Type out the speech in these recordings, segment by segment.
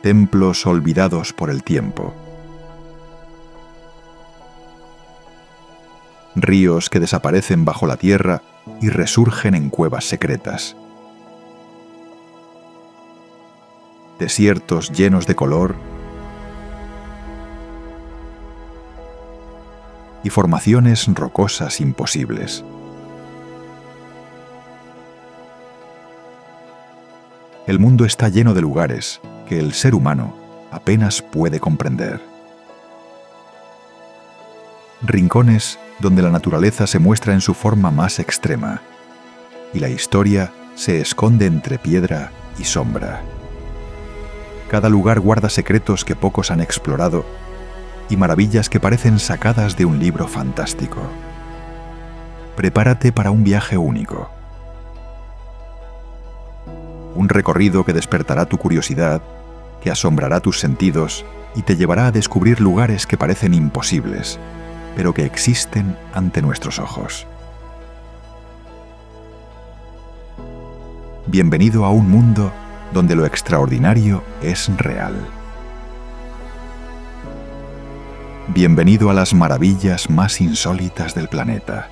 templos olvidados por el tiempo. Ríos que desaparecen bajo la tierra y resurgen en cuevas secretas. Desiertos llenos de color y formaciones rocosas imposibles. El mundo está lleno de lugares que el ser humano apenas puede comprender. Rincones donde la naturaleza se muestra en su forma más extrema y la historia se esconde entre piedra y sombra. Cada lugar guarda secretos que pocos han explorado y maravillas que parecen sacadas de un libro fantástico. Prepárate para un viaje único. Un recorrido que despertará tu curiosidad, que asombrará tus sentidos y te llevará a descubrir lugares que parecen imposibles, pero que existen ante nuestros ojos. Bienvenido a un mundo donde lo extraordinario es real. Bienvenido a las maravillas más insólitas del planeta.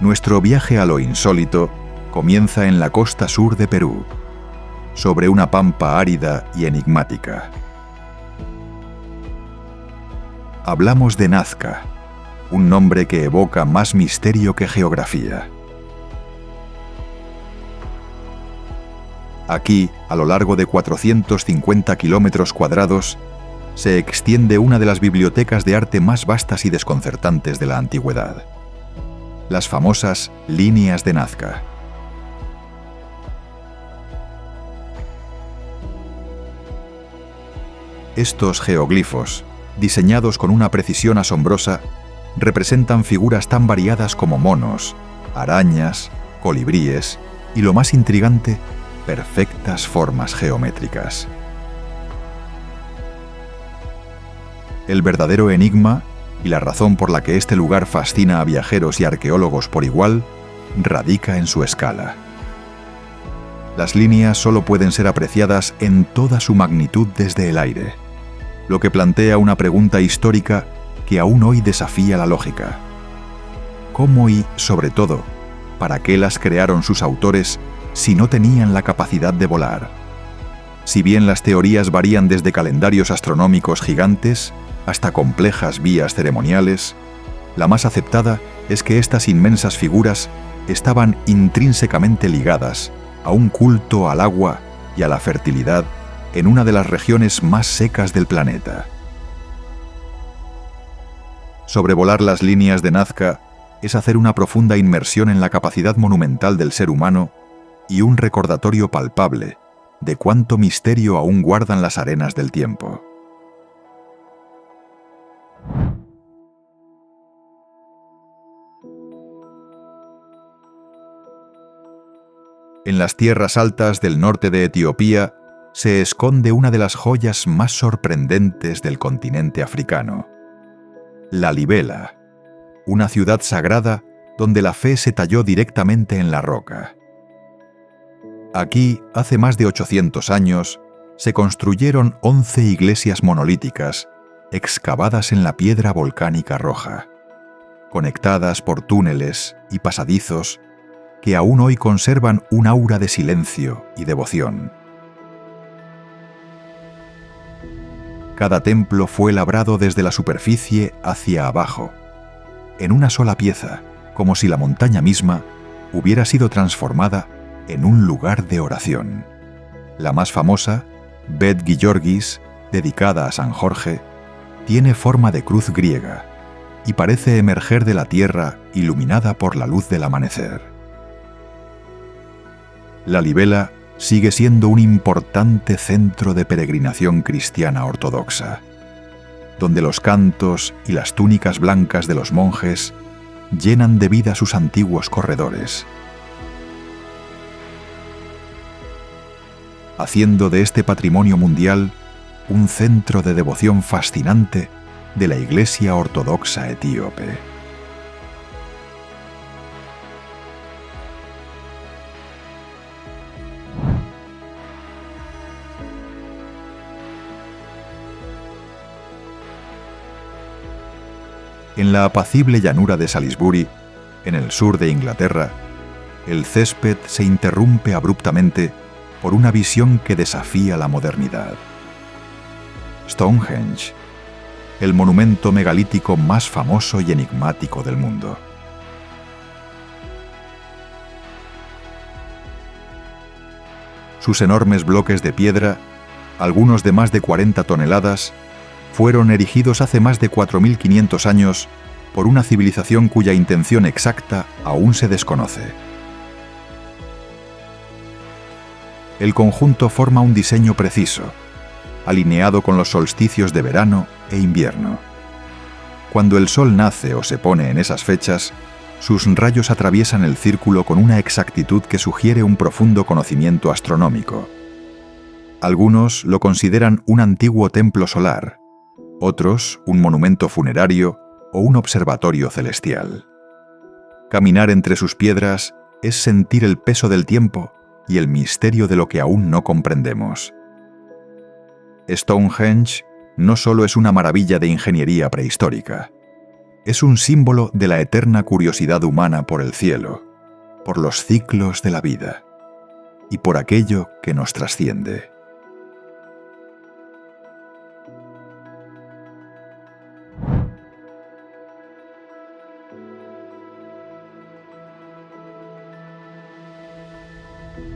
Nuestro viaje a lo insólito comienza en la costa sur de Perú, sobre una pampa árida y enigmática. Hablamos de Nazca, un nombre que evoca más misterio que geografía. Aquí, a lo largo de 450 kilómetros cuadrados, se extiende una de las bibliotecas de arte más vastas y desconcertantes de la antigüedad. Las famosas líneas de Nazca. Estos geoglifos, diseñados con una precisión asombrosa, representan figuras tan variadas como monos, arañas, colibríes y, lo más intrigante, perfectas formas geométricas. El verdadero enigma y la razón por la que este lugar fascina a viajeros y arqueólogos por igual radica en su escala. Las líneas solo pueden ser apreciadas en toda su magnitud desde el aire, lo que plantea una pregunta histórica que aún hoy desafía la lógica. ¿Cómo y, sobre todo, para qué las crearon sus autores si no tenían la capacidad de volar? Si bien las teorías varían desde calendarios astronómicos gigantes hasta complejas vías ceremoniales, la más aceptada es que estas inmensas figuras estaban intrínsecamente ligadas a un culto al agua y a la fertilidad en una de las regiones más secas del planeta. Sobrevolar las líneas de Nazca es hacer una profunda inmersión en la capacidad monumental del ser humano y un recordatorio palpable de cuánto misterio aún guardan las arenas del tiempo. En las tierras altas del norte de Etiopía se esconde una de las joyas más sorprendentes del continente africano: Lalibela, una ciudad sagrada donde la fe se talló directamente en la roca. Aquí, hace más de 800 años, se construyeron 11 iglesias monolíticas excavadas en la piedra volcánica roja, conectadas por túneles y pasadizos que aún hoy conservan un aura de silencio y devoción. Cada templo fue labrado desde la superficie hacia abajo, en una sola pieza, como si la montaña misma hubiera sido transformada en un lugar de oración. La más famosa, Bet Giorgis, dedicada a San Jorge, tiene forma de cruz griega y parece emerger de la tierra iluminada por la luz del amanecer. Lalibela sigue siendo un importante centro de peregrinación cristiana ortodoxa. donde los cantos y las túnicas blancas de los monjes llenan de vida sus antiguos corredores, haciendo de este patrimonio mundial un centro de devoción fascinante de la Iglesia Ortodoxa etíope. En la apacible llanura de Salisbury, en el sur de Inglaterra, el césped se interrumpe abruptamente por una visión que desafía la modernidad. Stonehenge, el monumento megalítico más famoso y enigmático del mundo. Sus enormes bloques de piedra, algunos de más de 40 toneladas, fueron erigidos hace más de 4.500 años por una civilización cuya intención exacta aún se desconoce. El conjunto forma un diseño preciso, alineado con los solsticios de verano e invierno. Cuando el sol nace o se pone en esas fechas, sus rayos atraviesan el círculo con una exactitud que sugiere un profundo conocimiento astronómico. Algunos lo consideran un antiguo templo solar, otros un monumento funerario o un observatorio celestial. Caminar entre sus piedras es sentir el peso del tiempo y el misterio de lo que aún no comprendemos. Stonehenge no solo es una maravilla de ingeniería prehistórica, es un símbolo de la eterna curiosidad humana por el cielo, por los ciclos de la vida y por aquello que nos trasciende.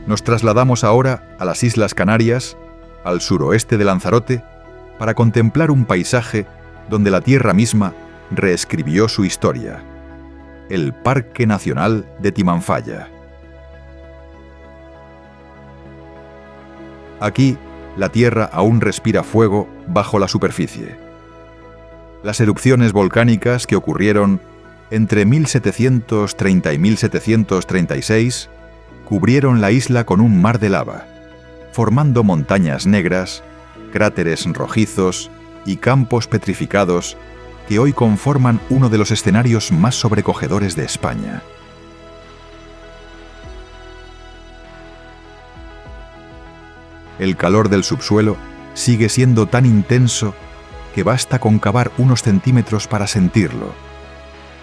Nos trasladamos ahora a las Islas Canarias, al suroeste de Lanzarote, para contemplar un paisaje donde la tierra misma reescribió su historia, el Parque Nacional de Timanfaya. Aquí, la tierra aún respira fuego bajo la superficie. Las erupciones volcánicas que ocurrieron entre 1730 y 1736 cubrieron la isla con un mar de lava, formando montañas negras, cráteres rojizos y campos petrificados que hoy conforman uno de los escenarios más sobrecogedores de España. El calor del subsuelo sigue siendo tan intenso que basta con cavar unos centímetros para sentirlo,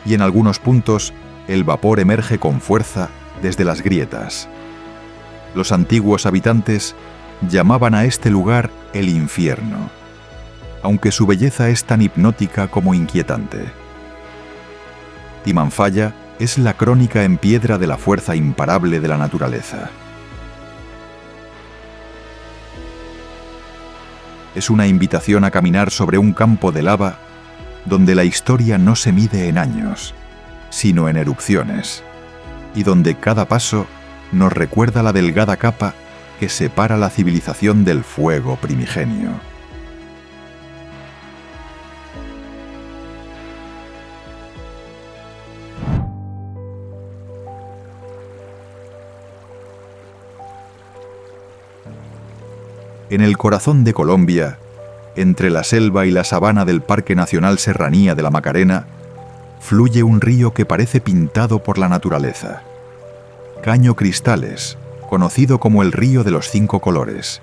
y en algunos puntos el vapor emerge con fuerza desde las grietas. Los antiguos habitantes llamaban a este lugar el infierno, aunque su belleza es tan hipnótica como inquietante. Timanfaya es la crónica en piedra de la fuerza imparable de la naturaleza. Es una invitación a caminar sobre un campo de lava donde la historia no se mide en años, sino en erupciones, y donde cada paso nos recuerda la delgada capa que separa la civilización del fuego primigenio. En el corazón de Colombia, entre la selva y la sabana del Parque Nacional Serranía de la Macarena, fluye un río que parece pintado por la naturaleza. Caño Cristales, conocido como el Río de los 5 colores.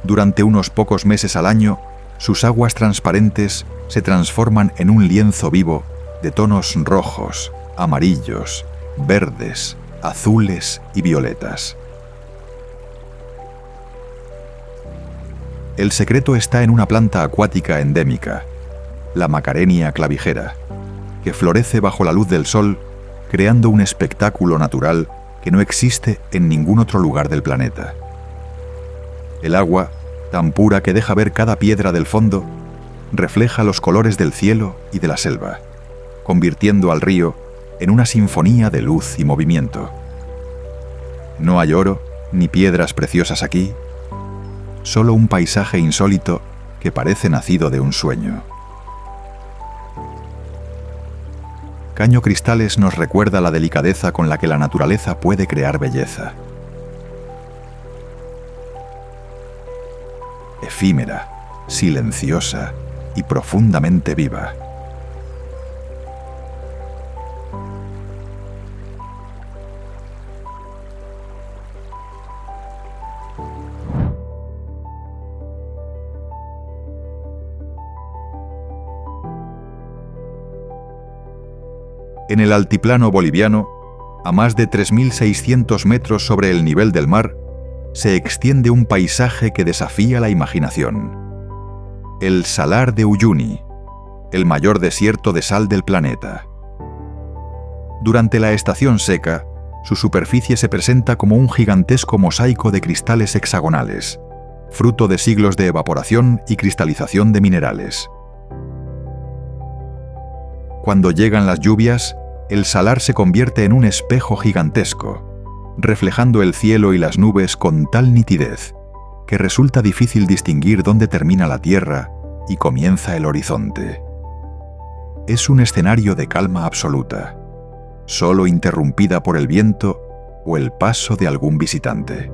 Durante unos pocos meses al año, sus aguas transparentes se transforman en un lienzo vivo de tonos rojos, amarillos, verdes, azules y violetas. El secreto está en una planta acuática endémica, la Macarenia clavijera, que florece bajo la luz del sol, creando un espectáculo natural que no existe en ningún otro lugar del planeta. El agua, tan pura que deja ver cada piedra del fondo, refleja los colores del cielo y de la selva, convirtiendo al río en una sinfonía de luz y movimiento. No hay oro ni piedras preciosas aquí, solo un paisaje insólito que parece nacido de un sueño. Caño Cristales nos recuerda la delicadeza con la que la naturaleza puede crear belleza. Efímera, silenciosa y profundamente viva. En el altiplano boliviano, a más de 3.600 metros sobre el nivel del mar, se extiende un paisaje que desafía la imaginación. El Salar de Uyuni, el mayor desierto de sal del planeta. Durante la estación seca, su superficie se presenta como un gigantesco mosaico de cristales hexagonales, fruto de siglos de evaporación y cristalización de minerales. Cuando llegan las lluvias, el salar se convierte en un espejo gigantesco, reflejando el cielo y las nubes con tal nitidez que resulta difícil distinguir dónde termina la tierra y comienza el horizonte. Es un escenario de calma absoluta, solo interrumpida por el viento o el paso de algún visitante.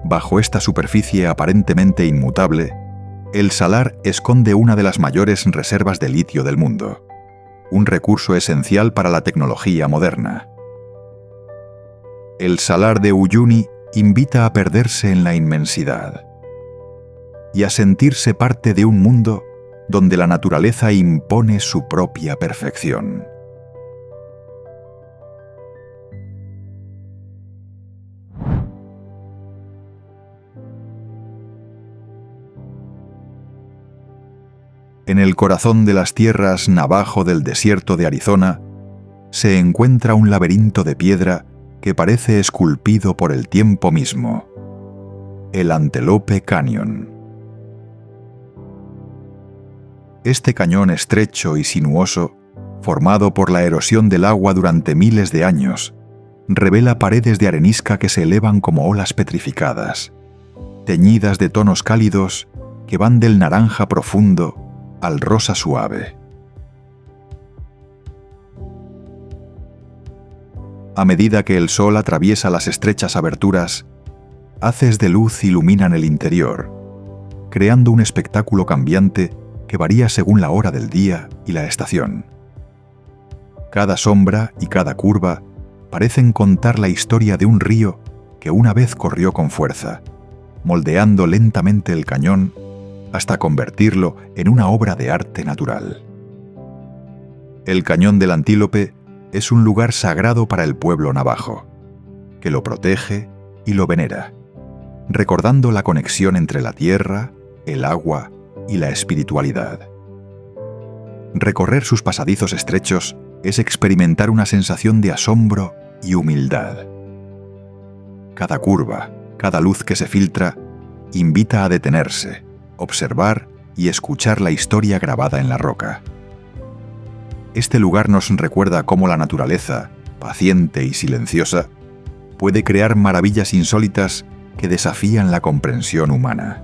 Bajo esta superficie aparentemente inmutable, el salar esconde una de las mayores reservas de litio del mundo, un recurso esencial para la tecnología moderna. El Salar de Uyuni invita a perderse en la inmensidad y a sentirse parte de un mundo donde la naturaleza impone su propia perfección. En el corazón de las tierras Navajo del desierto de Arizona, se encuentra un laberinto de piedra que parece esculpido por el tiempo mismo, el Antelope Canyon. Este cañón estrecho y sinuoso, formado por la erosión del agua durante miles de años, revela paredes de arenisca que se elevan como olas petrificadas, teñidas de tonos cálidos que van del naranja profundo al rosa suave. A medida que el sol atraviesa las estrechas aberturas, haces de luz iluminan el interior, creando un espectáculo cambiante que varía según la hora del día y la estación. Cada sombra y cada curva parecen contar la historia de un río que una vez corrió con fuerza, moldeando lentamente el cañón hasta convertirlo en una obra de arte natural. El Cañón del Antílope es un lugar sagrado para el pueblo navajo, que lo protege y lo venera, recordando la conexión entre la tierra, el agua y la espiritualidad. Recorrer sus pasadizos estrechos es experimentar una sensación de asombro y humildad. Cada curva, cada luz que se filtra, invita a detenerse, observar y escuchar la historia grabada en la roca. Este lugar nos recuerda cómo la naturaleza, paciente y silenciosa, puede crear maravillas insólitas que desafían la comprensión humana.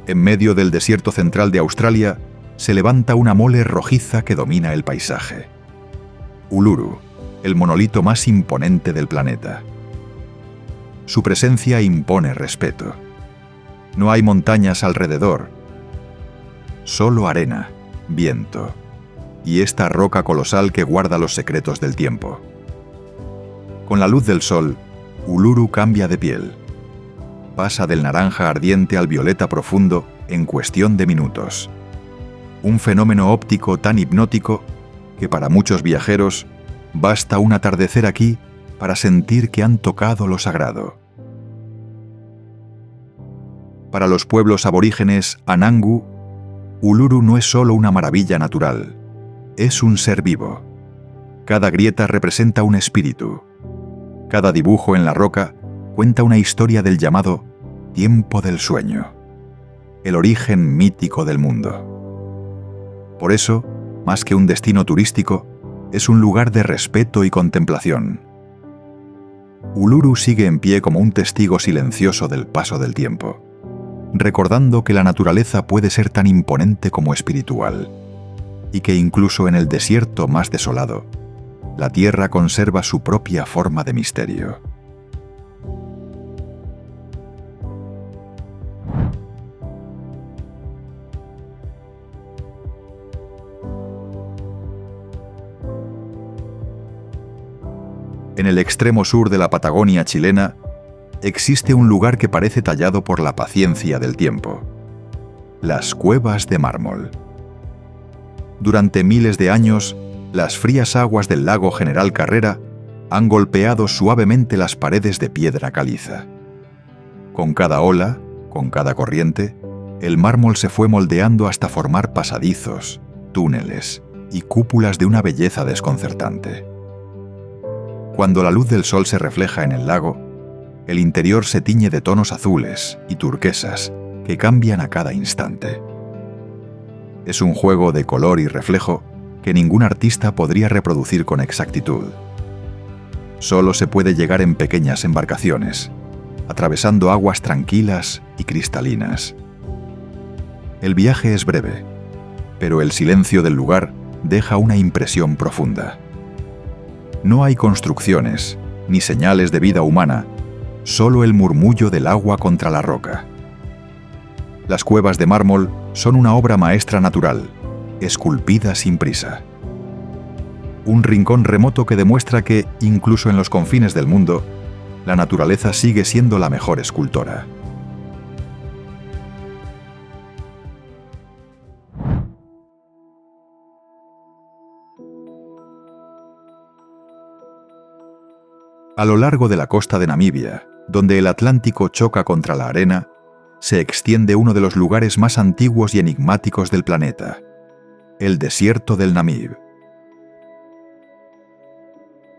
En medio del desierto central de Australia, se levanta una mole rojiza que domina el paisaje. Uluru, el monolito más imponente del planeta. Su presencia impone respeto. No hay montañas alrededor, solo arena, viento y esta roca colosal que guarda los secretos del tiempo. Con la luz del sol, Uluru cambia de piel. Pasa del naranja ardiente al violeta profundo en cuestión de minutos. Un fenómeno óptico tan hipnótico que para muchos viajeros basta un atardecer aquí para sentir que han tocado lo sagrado. Para los pueblos aborígenes Anangu, Uluru no es solo una maravilla natural, es un ser vivo. Cada grieta representa un espíritu. Cada dibujo en la roca cuenta una historia del llamado tiempo del sueño, el origen mítico del mundo. Por eso, más que un destino turístico, es un lugar de respeto y contemplación. Uluru sigue en pie como un testigo silencioso del paso del tiempo, recordando que la naturaleza puede ser tan imponente como espiritual, y que incluso en el desierto más desolado, la tierra conserva su propia forma de misterio. En el extremo sur de la Patagonia chilena, existe un lugar que parece tallado por la paciencia del tiempo: las cuevas de mármol. Durante miles de años, las frías aguas del lago General Carrera han golpeado suavemente las paredes de piedra caliza. Con cada ola, con cada corriente, el mármol se fue moldeando hasta formar pasadizos, túneles y cúpulas de una belleza desconcertante. Cuando la luz del sol se refleja en el lago, el interior se tiñe de tonos azules y turquesas que cambian a cada instante. Es un juego de color y reflejo que ningún artista podría reproducir con exactitud. Solo se puede llegar en pequeñas embarcaciones, atravesando aguas tranquilas y cristalinas. El viaje es breve, pero el silencio del lugar deja una impresión profunda. No hay construcciones, ni señales de vida humana, solo el murmullo del agua contra la roca. Las cuevas de mármol son una obra maestra natural, esculpida sin prisa. Un rincón remoto que demuestra que, incluso en los confines del mundo, la naturaleza sigue siendo la mejor escultora. A lo largo de la costa de Namibia, donde el Atlántico choca contra la arena, se extiende uno de los lugares más antiguos y enigmáticos del planeta: el desierto del Namib.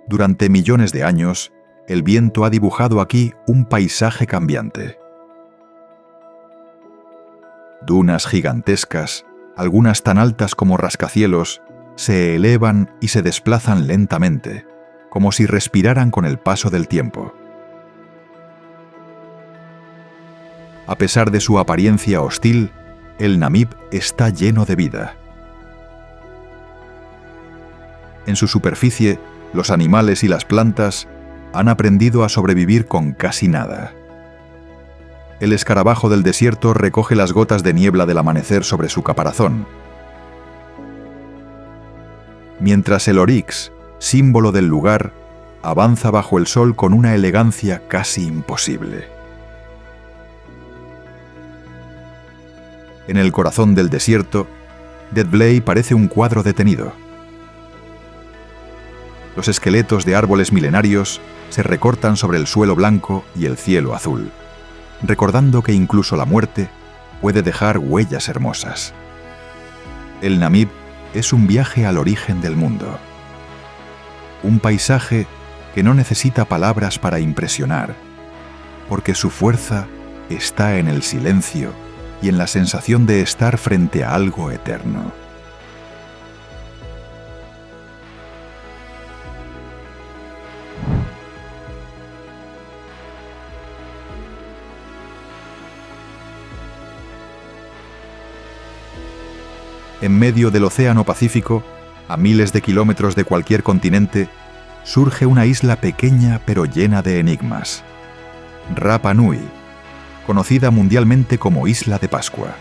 Durante millones de años, el viento ha dibujado aquí un paisaje cambiante. Dunas gigantescas, algunas tan altas como rascacielos, se elevan y se desplazan lentamente, como si respiraran con el paso del tiempo. A pesar de su apariencia hostil, el Namib está lleno de vida. En su superficie, los animales y las plantas han aprendido a sobrevivir con casi nada. El escarabajo del desierto recoge las gotas de niebla del amanecer sobre su caparazón, mientras el orix, símbolo del lugar, avanza bajo el sol con una elegancia casi imposible. En el corazón del desierto, Deadblay parece un cuadro detenido. Los esqueletos de árboles milenarios se recortan sobre el suelo blanco y el cielo azul, recordando que incluso la muerte puede dejar huellas hermosas. El Namib es un viaje al origen del mundo. Un paisaje que no necesita palabras para impresionar, porque su fuerza está en el silencio y en la sensación de estar frente a algo eterno. En medio del Océano Pacífico, a miles de kilómetros de cualquier continente, surge una isla pequeña pero llena de enigmas: Rapa Nui, conocida mundialmente como Isla de Pascua.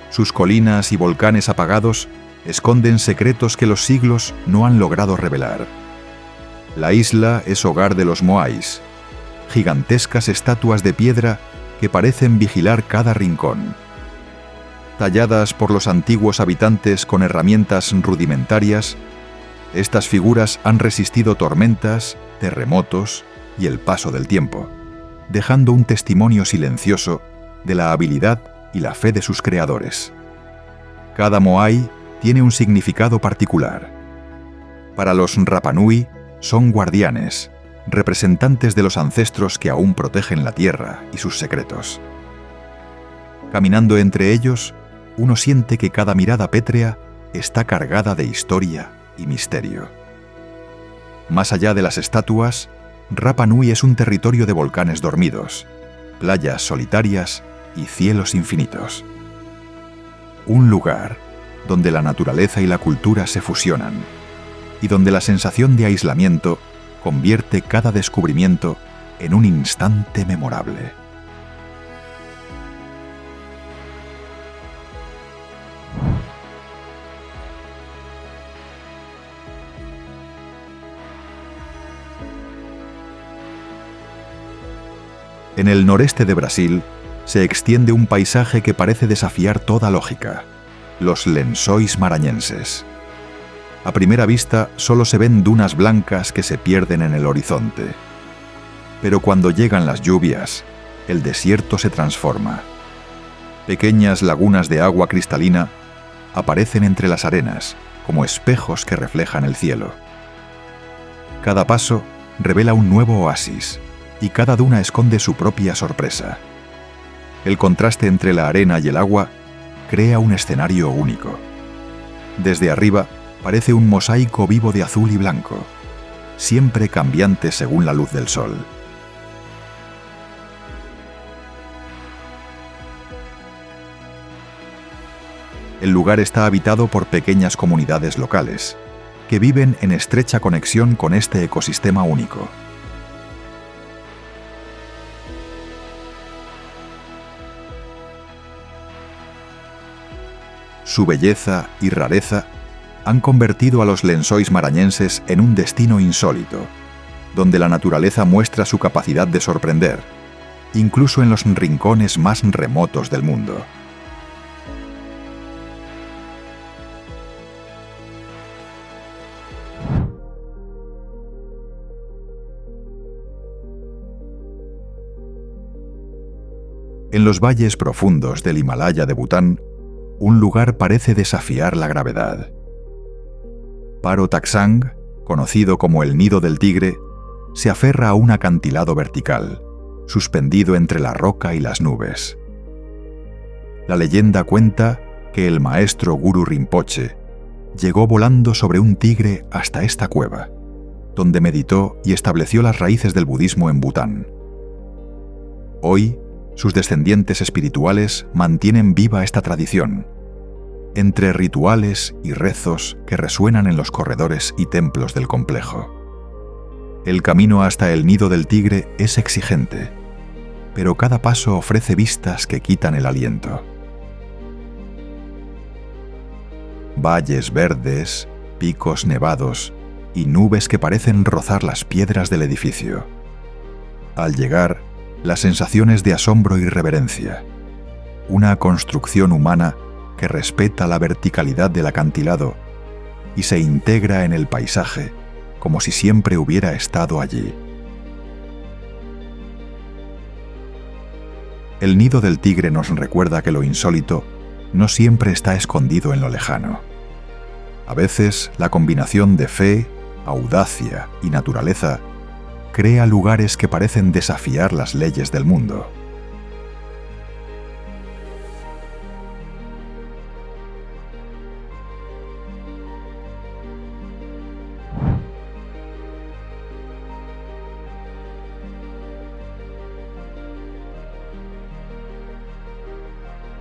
Sus colinas y volcanes apagados esconden secretos que los siglos no han logrado revelar. La isla es hogar de los moais, gigantescas estatuas de piedra que parecen vigilar cada rincón. Talladas por los antiguos habitantes con herramientas rudimentarias, estas figuras han resistido tormentas, terremotos y el paso del tiempo, dejando un testimonio silencioso de la habilidad y la fe de sus creadores. Cada moai tiene un significado particular. Para los Rapa Nui son guardianes, representantes de los ancestros que aún protegen la tierra y sus secretos. Caminando entre ellos, uno siente que cada mirada pétrea está cargada de historia y misterio. Más allá de las estatuas, Rapa Nui es un territorio de volcanes dormidos, playas solitarias y cielos infinitos. Un lugar donde la naturaleza y la cultura se fusionan y donde la sensación de aislamiento convierte cada descubrimiento en un instante memorable. En el noreste de Brasil se extiende un paisaje que parece desafiar toda lógica: los Lençóis Maranhenses. A primera vista solo se ven dunas blancas que se pierden en el horizonte. Pero cuando llegan las lluvias, el desierto se transforma. Pequeñas lagunas de agua cristalina aparecen entre las arenas, como espejos que reflejan el cielo. Cada paso revela un nuevo oasis, y cada duna esconde su propia sorpresa. El contraste entre la arena y el agua crea un escenario único. Desde arriba parece un mosaico vivo de azul y blanco, siempre cambiante según la luz del sol. El lugar está habitado por pequeñas comunidades locales, que viven en estrecha conexión con este ecosistema único. Su belleza y rareza han convertido a los Lençóis Maranhenses en un destino insólito, donde la naturaleza muestra su capacidad de sorprender, incluso en los rincones más remotos del mundo. En los valles profundos del Himalaya de Bután, un lugar parece desafiar la gravedad. Paro Taksang, conocido como el Nido del Tigre, se aferra a un acantilado vertical, suspendido entre la roca y las nubes. La leyenda cuenta que el maestro Guru Rinpoche llegó volando sobre un tigre hasta esta cueva, donde meditó y estableció las raíces del budismo en Bután. Hoy, sus descendientes espirituales mantienen viva esta tradición, entre rituales y rezos que resuenan en los corredores y templos del complejo. El camino hasta el Nido del Tigre es exigente, pero cada paso ofrece vistas que quitan el aliento. Valles verdes, picos nevados y nubes que parecen rozar las piedras del edificio. Al llegar, la sensación es de asombro y reverencia. Una construcción humana que respeta la verticalidad del acantilado y se integra en el paisaje como si siempre hubiera estado allí. El Nido del Tigre nos recuerda que lo insólito no siempre está escondido en lo lejano. A veces, la combinación de fe, audacia y naturaleza crea lugares que parecen desafiar las leyes del mundo.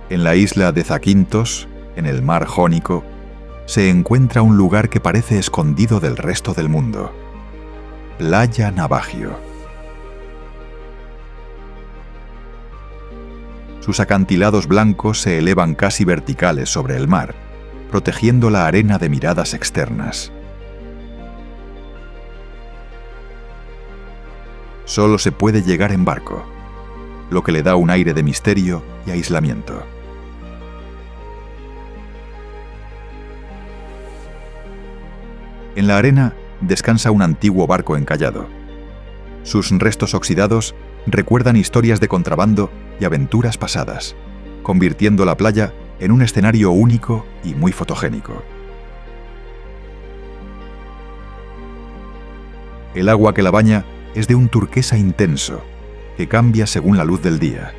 En la isla de Zakynthos, en el mar Jónico, se encuentra un lugar que parece escondido del resto del mundo: Playa Navagio. Sus acantilados blancos se elevan casi verticales sobre el mar, protegiendo la arena de miradas externas. Solo se puede llegar en barco, lo que le da un aire de misterio y aislamiento. En la arena descansa un antiguo barco encallado. Sus restos oxidados recuerdan historias de contrabando y aventuras pasadas, convirtiendo la playa en un escenario único y muy fotogénico. El agua que la baña es de un turquesa intenso, que cambia según la luz del día.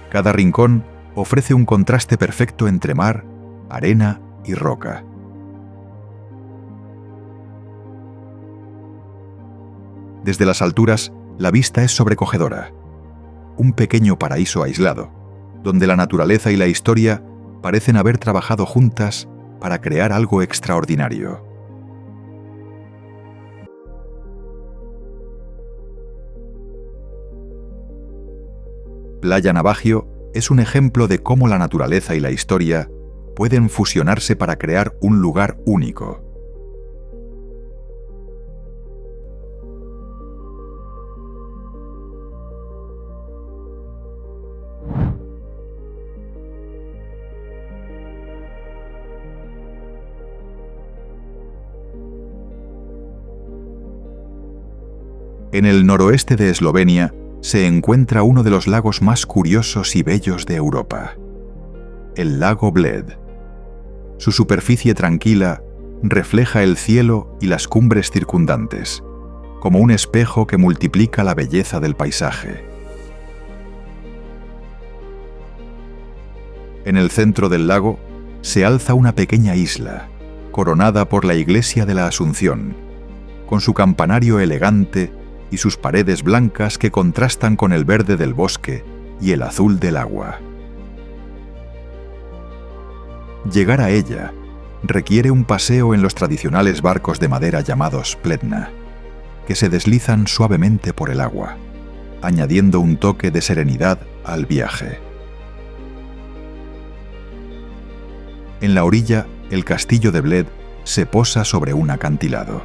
Cada rincón ofrece un contraste perfecto entre mar, arena y roca. Desde las alturas, la vista es sobrecogedora. Un pequeño paraíso aislado, donde la naturaleza y la historia parecen haber trabajado juntas para crear algo extraordinario. Playa Navajo es un ejemplo de cómo la naturaleza y la historia pueden fusionarse para crear un lugar único. En el noroeste de Eslovenia se encuentra uno de los lagos más curiosos y bellos de Europa, el lago Bled. Su superficie tranquila refleja el cielo y las cumbres circundantes, como un espejo que multiplica la belleza del paisaje. En el centro del lago se alza una pequeña isla, coronada por la iglesia de la Asunción, con su campanario elegante y sus paredes blancas que contrastan con el verde del bosque y el azul del agua. Llegar a ella requiere un paseo en los tradicionales barcos de madera llamados pletna, que se deslizan suavemente por el agua, añadiendo un toque de serenidad al viaje. En la orilla, el castillo de Bled se posa sobre un acantilado.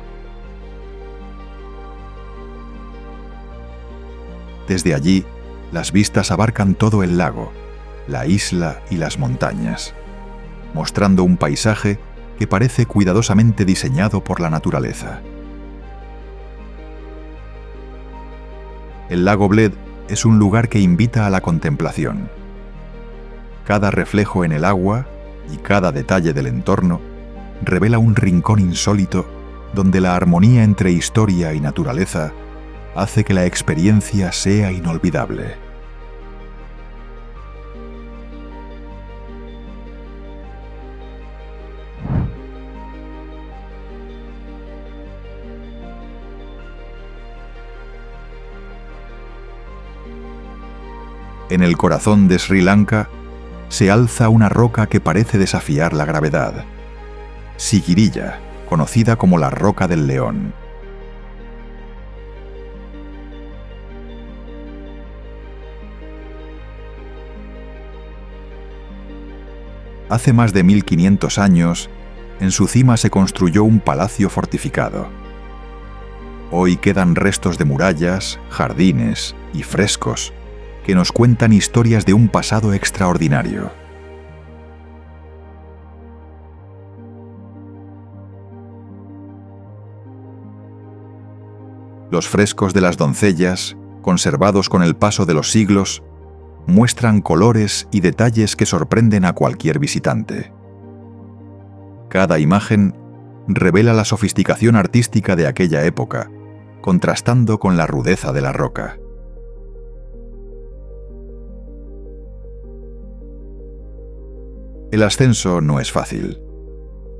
Desde allí, las vistas abarcan todo el lago, la isla y las montañas, mostrando un paisaje que parece cuidadosamente diseñado por la naturaleza. El lago Bled es un lugar que invita a la contemplación. Cada reflejo en el agua y cada detalle del entorno revela un rincón insólito donde la armonía entre historia y naturaleza hace que la experiencia sea inolvidable. En el corazón de Sri Lanka se alza una roca que parece desafiar la gravedad, Sigiriya, conocida como la Roca del León. Hace más de 1500 años, en su cima se construyó un palacio fortificado. Hoy quedan restos de murallas, jardines y frescos que nos cuentan historias de un pasado extraordinario. Los frescos de las doncellas, conservados con el paso de los siglos, muestran colores y detalles que sorprenden a cualquier visitante. Cada imagen revela la sofisticación artística de aquella época, contrastando con la rudeza de la roca. El ascenso no es fácil.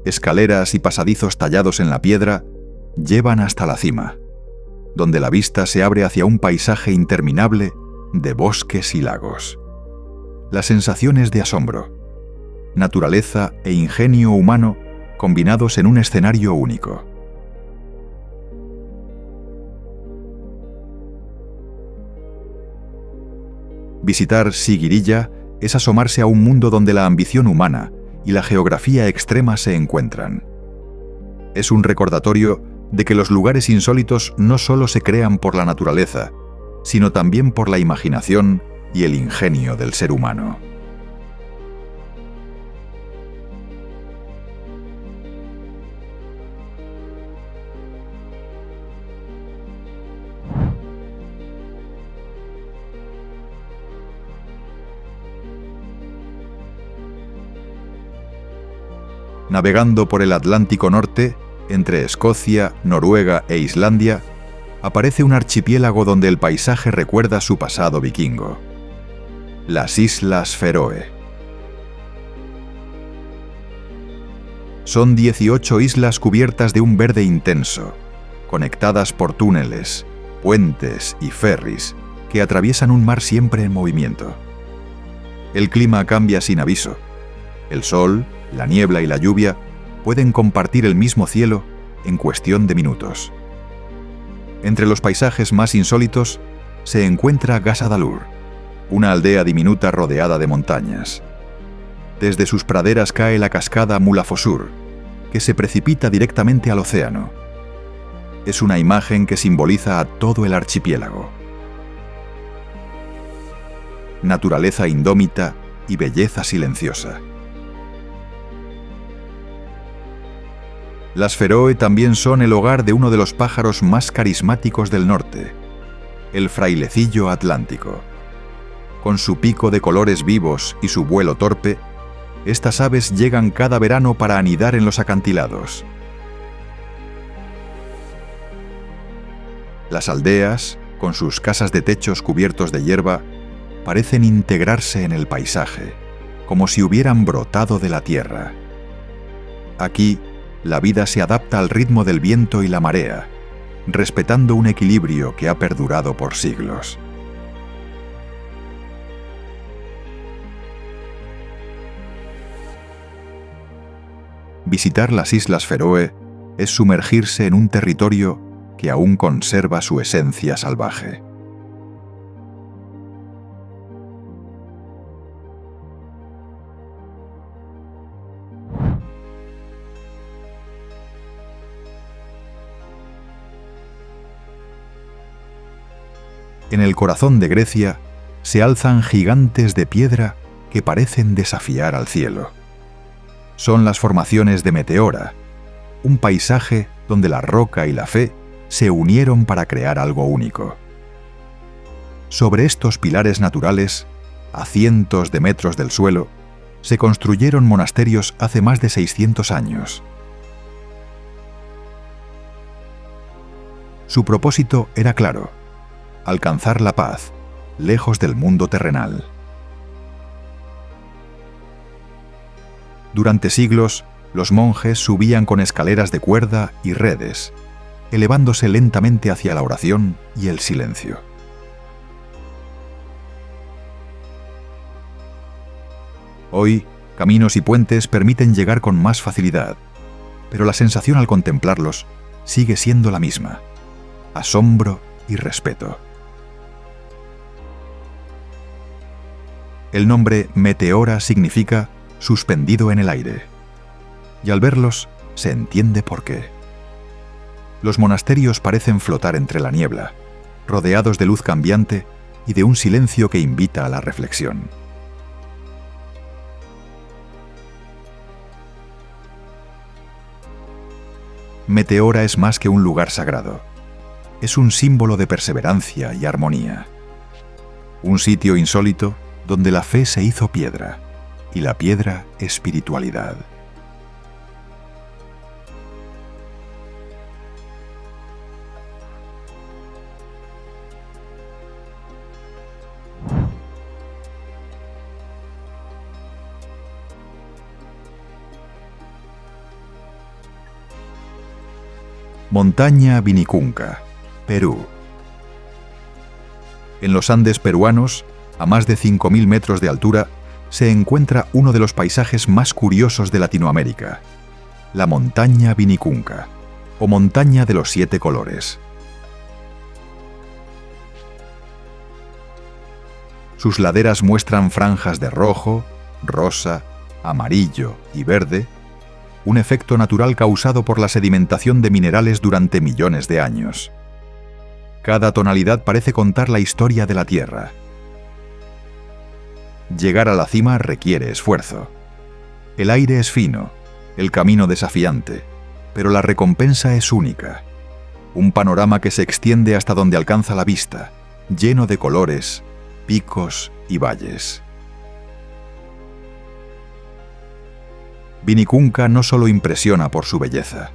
Escaleras y pasadizos tallados en la piedra llevan hasta la cima, donde la vista se abre hacia un paisaje interminable de bosques y lagos. La sensación es de asombro, naturaleza e ingenio humano combinados en un escenario único. Visitar Sigiriya es asomarse a un mundo donde la ambición humana y la geografía extrema se encuentran. Es un recordatorio de que los lugares insólitos no solo se crean por la naturaleza, sino también por la imaginación y el ingenio del ser humano. Navegando por el Atlántico Norte, entre Escocia, Noruega e Islandia, aparece un archipiélago donde el paisaje recuerda su pasado vikingo. Las Islas Feroe. Son 18 islas cubiertas de un verde intenso, conectadas por túneles, puentes y ferries que atraviesan un mar siempre en movimiento. El clima cambia sin aviso. El sol, la niebla y la lluvia pueden compartir el mismo cielo en cuestión de minutos. Entre los paisajes más insólitos se encuentra Gasadalur, una aldea diminuta rodeada de montañas. Desde sus praderas cae la cascada Mulafosur, que se precipita directamente al océano. Es una imagen que simboliza a todo el archipiélago. Naturaleza indómita y belleza silenciosa. Las Feroe también son el hogar de uno de los pájaros más carismáticos del norte, el frailecillo atlántico. Con su pico de colores vivos y su vuelo torpe, estas aves llegan cada verano para anidar en los acantilados. Las aldeas, con sus casas de techos cubiertos de hierba, parecen integrarse en el paisaje, como si hubieran brotado de la tierra. Aquí, la vida se adapta al ritmo del viento y la marea, respetando un equilibrio que ha perdurado por siglos. Visitar las Islas Feroe es sumergirse en un territorio que aún conserva su esencia salvaje. En el corazón de Grecia se alzan gigantes de piedra que parecen desafiar al cielo. Son las formaciones de Meteora, un paisaje donde la roca y la fe se unieron para crear algo único. Sobre estos pilares naturales, a cientos de metros del suelo, se construyeron monasterios hace más de 600 años. Su propósito era claro: alcanzar la paz, lejos del mundo terrenal. Durante siglos, los monjes subían con escaleras de cuerda y redes, elevándose lentamente hacia la oración y el silencio. Hoy, caminos y puentes permiten llegar con más facilidad, pero la sensación al contemplarlos sigue siendo la misma: asombro y respeto. El nombre Meteora significa suspendido en el aire, y al verlos se entiende por qué. Los monasterios parecen flotar entre la niebla, rodeados de luz cambiante y de un silencio que invita a la reflexión. Meteora es más que un lugar sagrado. Es un símbolo de perseverancia y armonía. Un sitio insólito donde la fe se hizo piedra y la piedra espiritualidad. Montaña Vinicunca, Perú. En los Andes peruanos, a más de 5.000 metros de altura, se encuentra uno de los paisajes más curiosos de Latinoamérica, la montaña Vinicunca, o montaña de los 7 colores. Sus laderas muestran franjas de rojo, rosa, amarillo y verde, un efecto natural causado por la sedimentación de minerales durante millones de años. Cada tonalidad parece contar la historia de la Tierra. Llegar a la cima requiere esfuerzo. El aire es fino, el camino desafiante, pero la recompensa es única. Un panorama que se extiende hasta donde alcanza la vista, lleno de colores, picos y valles. Vinicunca no solo impresiona por su belleza.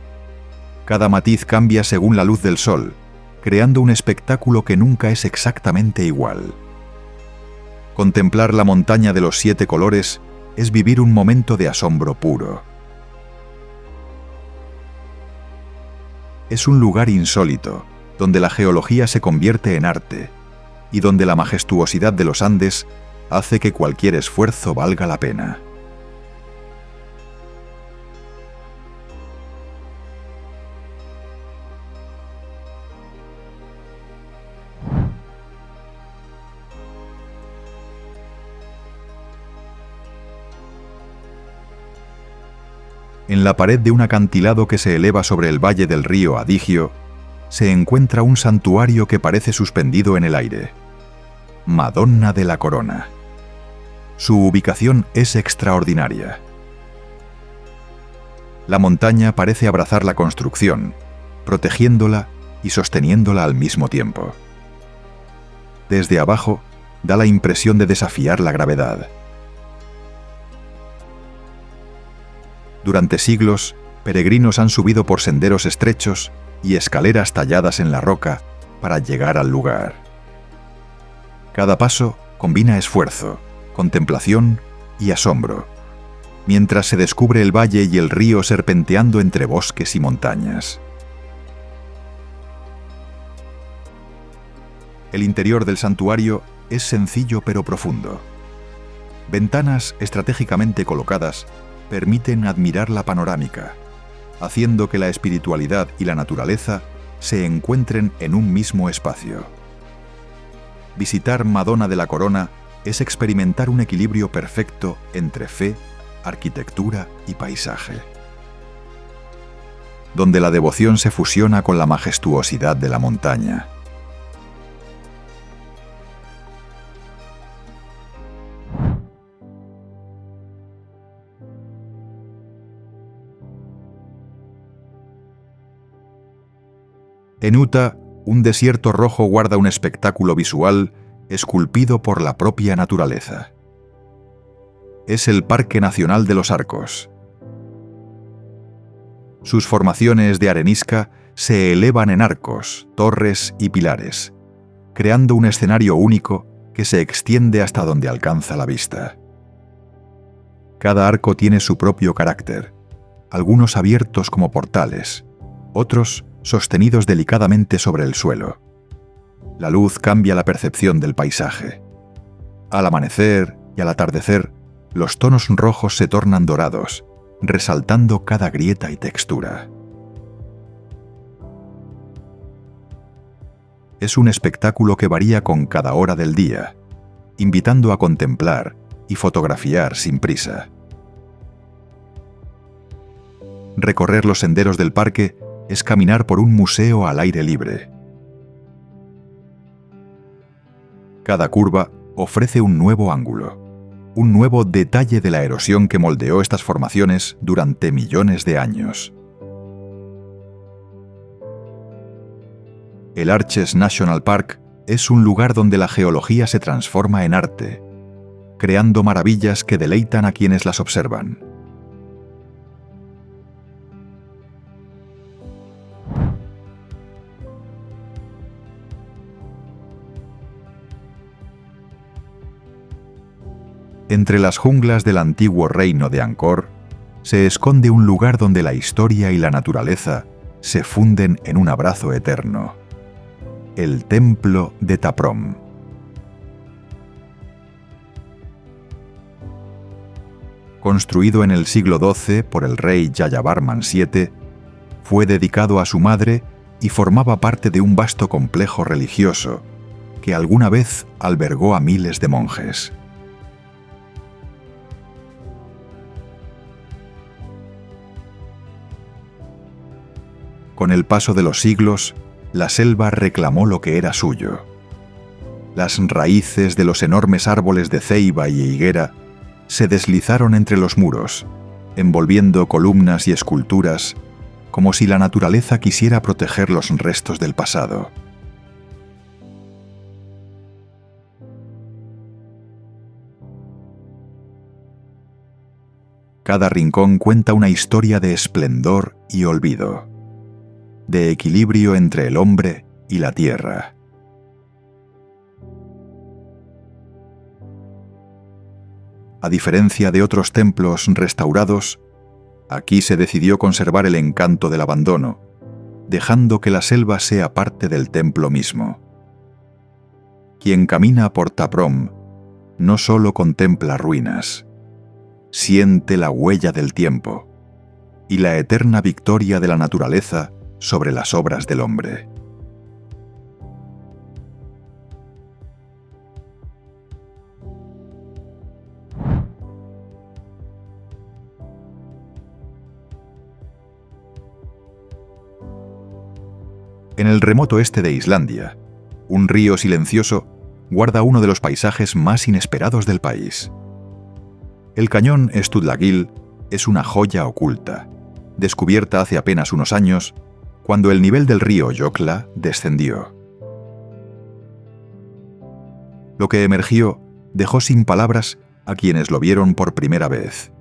Cada matiz cambia según la luz del sol, creando un espectáculo que nunca es exactamente igual. Contemplar la montaña de los 7 colores es vivir un momento de asombro puro. Es un lugar insólito, donde la geología se convierte en arte y donde la majestuosidad de los Andes hace que cualquier esfuerzo valga la pena. En la pared de un acantilado que se eleva sobre el valle del río Adigio, se encuentra un santuario que parece suspendido en el aire. Madonna de la Corona. Su ubicación es extraordinaria. La montaña parece abrazar la construcción, protegiéndola y sosteniéndola al mismo tiempo. Desde abajo, da la impresión de desafiar la gravedad. Durante siglos, peregrinos han subido por senderos estrechos y escaleras talladas en la roca para llegar al lugar. Cada paso combina esfuerzo, contemplación y asombro, mientras se descubre el valle y el río serpenteando entre bosques y montañas. El interior del santuario es sencillo pero profundo. Ventanas estratégicamente colocadas permiten admirar la panorámica, haciendo que la espiritualidad y la naturaleza se encuentren en un mismo espacio. Visitar Madonna de la Corona es experimentar un equilibrio perfecto entre fe, arquitectura y paisaje, donde la devoción se fusiona con la majestuosidad de la montaña. En Utah, un desierto rojo guarda un espectáculo visual esculpido por la propia naturaleza. Es el Parque Nacional de los Arcos. Sus formaciones de arenisca se elevan en arcos, torres y pilares, creando un escenario único que se extiende hasta donde alcanza la vista. Cada arco tiene su propio carácter, algunos abiertos como portales, otros sostenidos delicadamente sobre el suelo. La luz cambia la percepción del paisaje. Al amanecer y al atardecer, los tonos rojos se tornan dorados, resaltando cada grieta y textura. Es un espectáculo que varía con cada hora del día, invitando a contemplar y fotografiar sin prisa. Recorrer los senderos del parque es caminar por un museo al aire libre. Cada curva ofrece un nuevo ángulo, un nuevo detalle de la erosión que moldeó estas formaciones durante millones de años. El Arches National Park es un lugar donde la geología se transforma en arte, creando maravillas que deleitan a quienes las observan. Entre las junglas del antiguo reino de Angkor, se esconde un lugar donde la historia y la naturaleza se funden en un abrazo eterno: el Templo de Ta Prohm. Construido en el siglo XII por el rey Jayavarman VII, fue dedicado a su madre y formaba parte de un vasto complejo religioso que alguna vez albergó a miles de monjes. Con el paso de los siglos, la selva reclamó lo que era suyo. Las raíces de los enormes árboles de ceiba y higuera se deslizaron entre los muros, envolviendo columnas y esculturas, como si la naturaleza quisiera proteger los restos del pasado. Cada rincón cuenta una historia de esplendor y olvido, de equilibrio entre el hombre y la tierra. A diferencia de otros templos restaurados, aquí se decidió conservar el encanto del abandono, dejando que la selva sea parte del templo mismo. Quien camina por Taprom no solo contempla ruinas, siente la huella del tiempo y la eterna victoria de la naturaleza sobre las obras del hombre. En el remoto este de Islandia, un río silencioso guarda uno de los paisajes más inesperados del país. El cañón Stuðlagill es una joya oculta, descubierta hace apenas unos años, cuando el nivel del río Jökla descendió. Lo que emergió dejó sin palabras a quienes lo vieron por primera vez.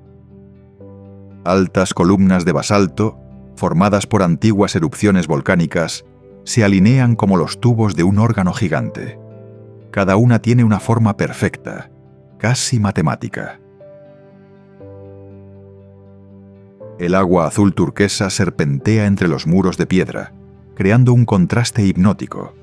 Altas columnas de basalto, formadas por antiguas erupciones volcánicas, se alinean como los tubos de un órgano gigante. Cada una tiene una forma perfecta, casi matemática. El agua azul turquesa serpentea entre los muros de piedra, creando un contraste hipnótico.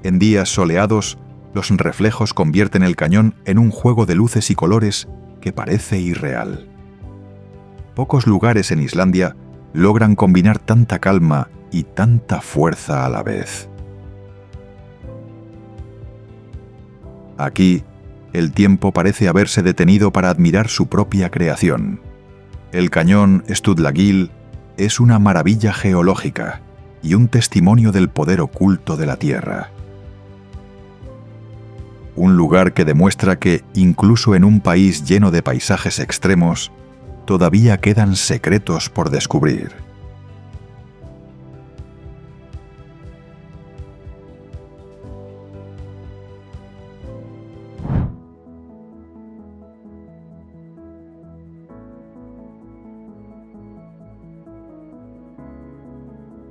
En días soleados, los reflejos convierten el cañón en un juego de luces y colores que parece irreal. Pocos lugares en Islandia logran combinar tanta calma y tanta fuerza a la vez. Aquí, el tiempo parece haberse detenido para admirar su propia creación. El cañón Stuðlagill es una maravilla geológica y un testimonio del poder oculto de la Tierra. Un lugar que demuestra que, incluso en un país lleno de paisajes extremos, todavía quedan secretos por descubrir.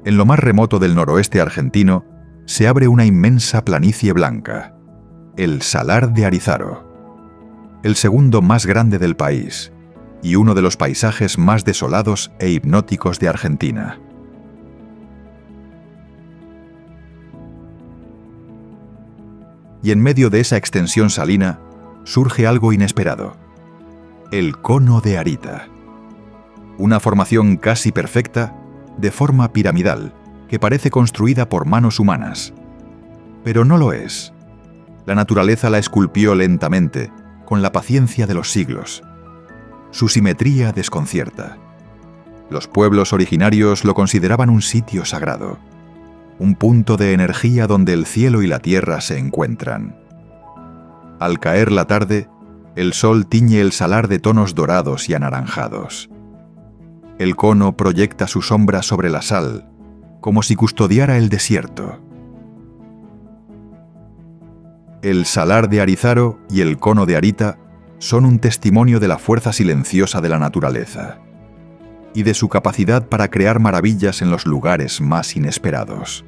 En lo más remoto del noroeste argentino se abre una inmensa planicie blanca, el Salar de Arizaro, el segundo más grande del país y uno de los paisajes más desolados e hipnóticos de Argentina. Y en medio de esa extensión salina surge algo inesperado: el Cono de Arita, una formación casi perfecta, de forma piramidal, que parece construida por manos humanas. Pero no lo es. La naturaleza la esculpió lentamente, con la paciencia de los siglos. Su simetría desconcierta. Los pueblos originarios lo consideraban un sitio sagrado, un punto de energía donde el cielo y la tierra se encuentran. Al caer la tarde, el sol tiñe el salar de tonos dorados y anaranjados. El cono proyecta su sombra sobre la sal, como si custodiara el desierto. El Salar de Arizaro y el Cono de Arita son un testimonio de la fuerza silenciosa de la naturaleza y de su capacidad para crear maravillas en los lugares más inesperados.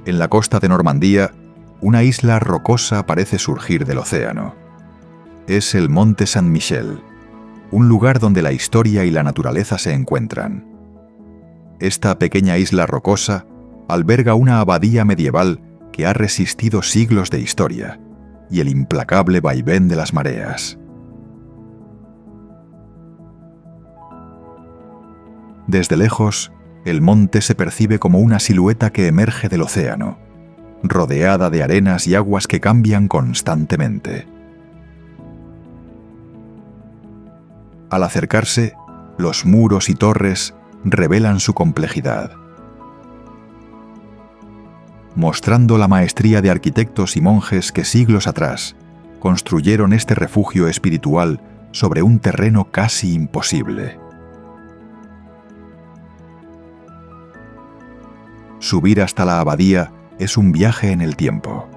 En la costa de Normandía, una isla rocosa parece surgir del océano. Es el Monte Saint-Michel, un lugar donde la historia y la naturaleza se encuentran. Esta pequeña isla rocosa alberga una abadía medieval que ha resistido siglos de historia y el implacable vaivén de las mareas. Desde lejos, el monte se percibe como una silueta que emerge del océano, rodeada de arenas y aguas que cambian constantemente. Al acercarse, los muros y torres revelan su complejidad, mostrando la maestría de arquitectos y monjes que siglos atrás construyeron este refugio espiritual sobre un terreno casi imposible. Subir hasta la abadía es un viaje en el tiempo.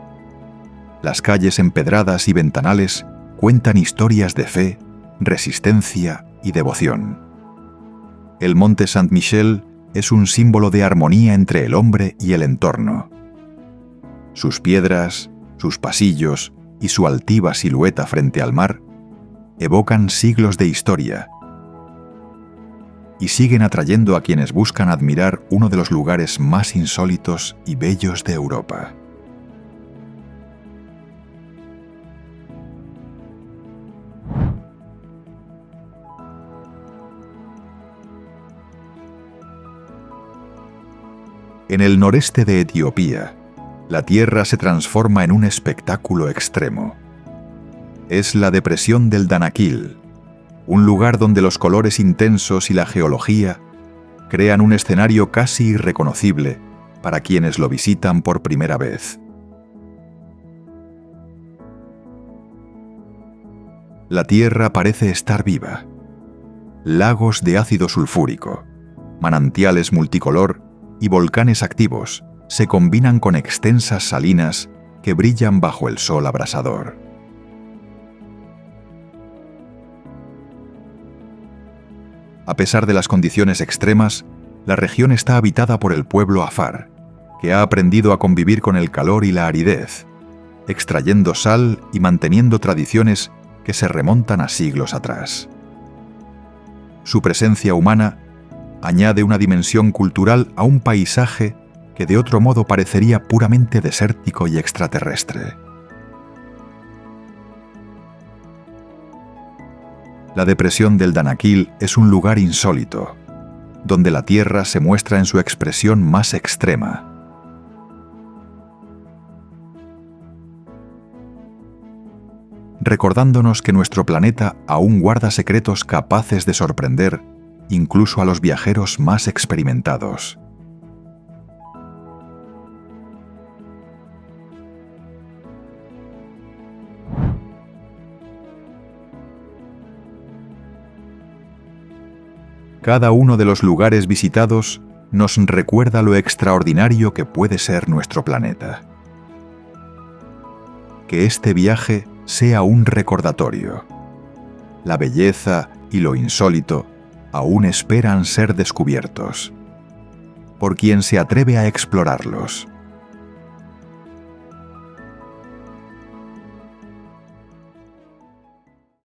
Las calles empedradas y ventanales cuentan historias de fe, resistencia y devoción. El monte Saint-Michel es un símbolo de armonía entre el hombre y el entorno. Sus piedras, sus pasillos y su altiva silueta frente al mar evocan siglos de historia y siguen atrayendo a quienes buscan admirar uno de los lugares más insólitos y bellos de Europa. En el noreste de Etiopía, la tierra se transforma en un espectáculo extremo. Es la depresión del Danakil, un lugar donde los colores intensos y la geología crean un escenario casi irreconocible para quienes lo visitan por primera vez. La tierra parece estar viva. Lagos de ácido sulfúrico, manantiales multicolor y volcanes activos se combinan con extensas salinas que brillan bajo el sol abrasador. A pesar de las condiciones extremas, la región está habitada por el pueblo Afar, que ha aprendido a convivir con el calor y la aridez, extrayendo sal y manteniendo tradiciones que se remontan a siglos atrás. Su presencia humana añade una dimensión cultural a un paisaje que de otro modo parecería puramente desértico y extraterrestre. La depresión del Danakil es un lugar insólito, donde la tierra se muestra en su expresión más extrema. Recordándonos que nuestro planeta aún guarda secretos capaces de sorprender incluso a los viajeros más experimentados. Cada uno de los lugares visitados nos recuerda lo extraordinario que puede ser nuestro planeta. Que este viaje sea un recordatorio. La belleza y lo insólito aún esperan ser descubiertos por quien se atreve a explorarlos.